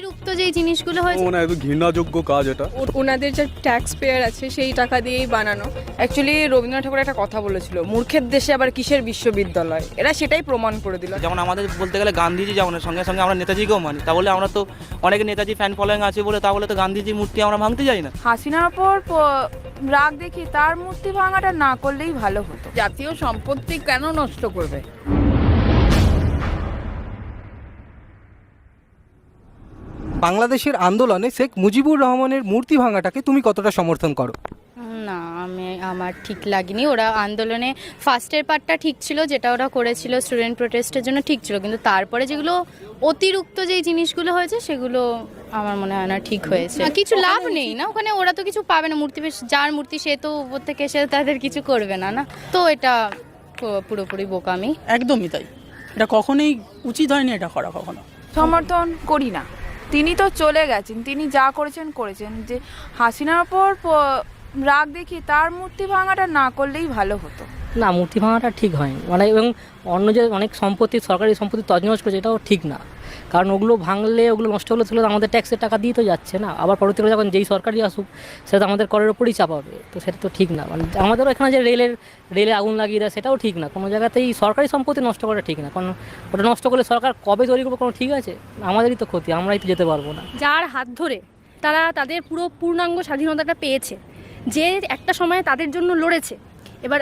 অতিরিক্ত যেই জিনিসগুলো হয়েছে মানে একদম ঘৃণাযোগ্য কাজ এটা। ওনাদের যে ট্যাক্স পেয়ার আছে সেই টাকা দিয়েই বানানো। অ্যাকচুয়ালি রবীন্দ্রনাথ ঠাকুর একটা কথা বলেছিল, মূর্খের দেশে আবার কিসের বিশ্ববিদ্যালয়। এরা সেটাই প্রমাণ করে দিল। যেমন আমাদের বলতে গেলে গান্ধীজি যেমন, সঙ্গে সঙ্গে আমরা নেতাজিকেও মানি, তাহলে আমরা তো অনেকে নেতাজি ফ্যান ফলোয়িং আছে বলে তাহলে তো গান্ধীজির মূর্তি আমরা ভাঙতে যাই না। হাসিনার ওপর রাগ দেখি তার মূর্তি ভাঙাটা না করলেই ভালো হতো। জাতীয় সম্পত্তি কেন নষ্ট করবে? বাংলাদেশের আন্দোলনে শেখ মুজিবুর রহমানের মূর্তি ভাঙাটাকে তুমি কতটা সমর্থন করো? না, আমার ঠিক লাগেনি। ওরা আন্দোলনে ফার্স্টের পার্টটা ঠিক ছিল, যেটা ওরা করেছিল স্টুডেন্ট প্রোটেস্টের জন্য ঠিক ছিল, কিন্তু তারপরে যেগুলো অতিরিক্ত যেই জিনিসগুলো হয়েছে সেগুলো আমার মনে হয় না ঠিক হয়েছে। কিছু লাভ নেই না ওখানে, ওরা তো কিছু পাবে না। মূর্তি যার মূর্তি সে তো উপর থেকে এসে তাদের কিছু করবে না, না তো এটা পুরোপুরি বোকামি। একদমই তাই, এটা কখনোই উচিত হয়নি এটা করা কখনো। সমর্থন করি না। তিনি তো চলে গেছেন, তিনি যা করেছেন করেছেন। যে হাসিনার ওপর রাগ দেখি তার মূর্তি ভাঙাটা না করলেই ভালো হতো। না, মূর্তি ভাঙাটা ঠিক হয়নি, মানে এবং অন্য যে অনেক সম্পত্তি, সরকারি সম্পত্তি তছনছ করেছে, এটাও ঠিক না। কারণ ওগুলো ভাঙলে, ওগুলো নষ্ট হলে সেগুলো আমাদের ট্যাক্সের টাকা দিয়ে তো যাচ্ছে না। আবার পরবর্তীকালে যখন যেই সরকারই আসুক সেটা তো আমাদের করের ওপরই চাপাবে, তো সেটা তো ঠিক না। মানে আমাদেরও এখানে যে রেলে আগুন লাগিয়ে দেয় সেটাও ঠিক না। কোনো জায়গাতেই সরকারি সম্পত্তি নষ্ট করা ঠিক না, কারণ ওটা নষ্ট করলে সরকার কবে তৈরি করবে কোনো ঠিক আছে? আমাদেরই তো ক্ষতি, আমরাই তো যেতে পারবো না। যার হাত ধরে তারা তাদের পুরো পূর্ণাঙ্গ স্বাধীনতাটা পেয়েছে, যে একটা সময় তাদের জন্য লড়েছে, এবার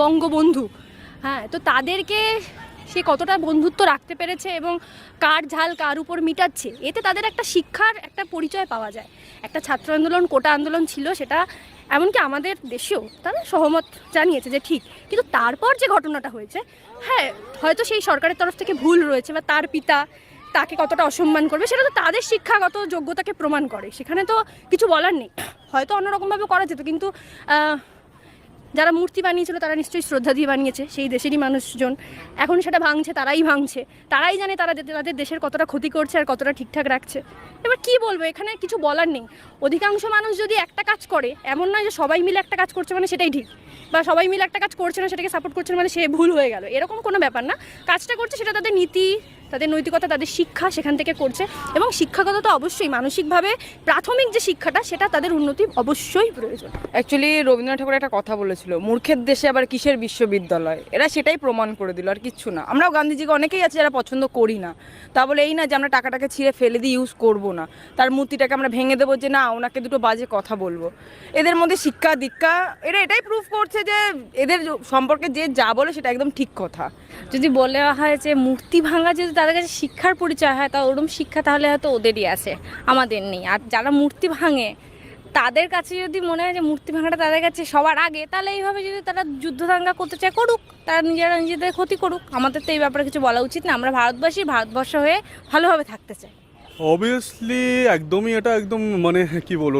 বঙ্গবন্ধু, হ্যাঁ, তো তাদেরকে সে কতটা বন্ধুত্ব রাখতে পেরেছে এবং কার ঝাল কার উপর মিটাচ্ছে, এতে তাদের একটা শিক্ষার একটা পরিচয় পাওয়া যায়। একটা ছাত্র আন্দোলন, কোটা আন্দোলন ছিল, সেটা এমনকি আমাদের দেশেও তারা সহমত জানিয়েছে যে ঠিক, কিন্তু তারপর যে ঘটনাটা হয়েছে, হ্যাঁ হয়তো সেই সরকারের তরফ থেকে ভুল রয়েছে বা তার পিতা তাকে কতটা অসম্মান করবে সেটা তো তাদের শিক্ষাগত যোগ্যতাকে প্রমাণ করে, সেখানে তো কিছু বলার নেই। হয়তো অন্যরকমভাবে করা যেত, কিন্তু যারা মূর্তি বানিয়েছিল তারা নিশ্চয়ই শ্রদ্ধা দিয়ে বানিয়েছে, সেই দেশেরই মানুষজন। এখন সেটা ভাঙছে, তারাই ভাঙছে, তারাই জানে তারা তাদের দেশের কতটা ক্ষতি করছে আর কতটা ঠিকঠাক রাখছে। এবার কি বলবো, এখানে কিছু বলার নেই। অধিকাংশ মানুষ যদি একটা কাজ করে, এমন নয় যে সবাই মিলে একটা কাজ করছে মানে সেটাই ঠিক, বা সবাই মিলে একটা কাজ করছে না সেটাকে সাপোর্ট করছে না মানে সে ভুল হয়ে গেল, এরকম কোনো ব্যাপার না। কাজটা করছে সেটা তাদের নীতি, তাদের নৈতিকতা, তাদের শিক্ষা সেখান থেকে করছে, এবং শিক্ষাগত তো অবশ্যই মানসিকভাবে প্রাথমিক যে শিক্ষাটা সেটা তাদের উন্নতি অবশ্যই প্রয়োজন। অ্যাকচুয়ালি রবীন্দ্রনাথ ঠাকুর একটা কথা বলেছিল, মূর্খের দেশে আবার কিসের বিশ্ববিদ্যালয়। এরা সেটাই প্রমাণ করে দিল, আর কিচ্ছু না। আমরাও গান্ধীজিকে অনেকেই আছে যারা পছন্দ করি না, তা বলে এই না যে আমরা টাকাটাকে ছিঁড়ে ফেলে দিয়ে ইউজ করব না, তার মূর্তিটাকে আমরা ভেঙে দেবো যে না ওনাকে দুটো বাজে কথা বলবো। এদের মধ্যে শিক্ষা দীক্ষা, এরা এটাই প্রুফ করছে যে এদের সম্পর্কে যে যা বলে সেটা একদম ঠিক কথা। যদি বলা হয় যে মূর্তি ভাঙা যদি তাদের কাছে শিক্ষার পরিচয় হয়, তা ওরকম শিক্ষা তাহলে হয়তো ওদেরই আছে, আমাদের নেই। আর যারা মূর্তি ভাঙে তাদের কাছে যদি মনে হয় যে মূর্তি ভাঙাটা তাদের কাছে সবার আগে, তাহলে এইভাবে যদি তারা যুদ্ধ দাঙ্গা করতে চায় করুক, তারা নিজেরা নিজেদের ক্ষতি করুক। আমাদের তো এই ব্যাপারে কিছু বলা উচিত না। আমরা ভারতবাসী, ভারতবর্ষ হয়ে ভালোভাবে থাকতে চাই। অবভিয়াসলি একদমই এটা একদম মানে কি বলবো,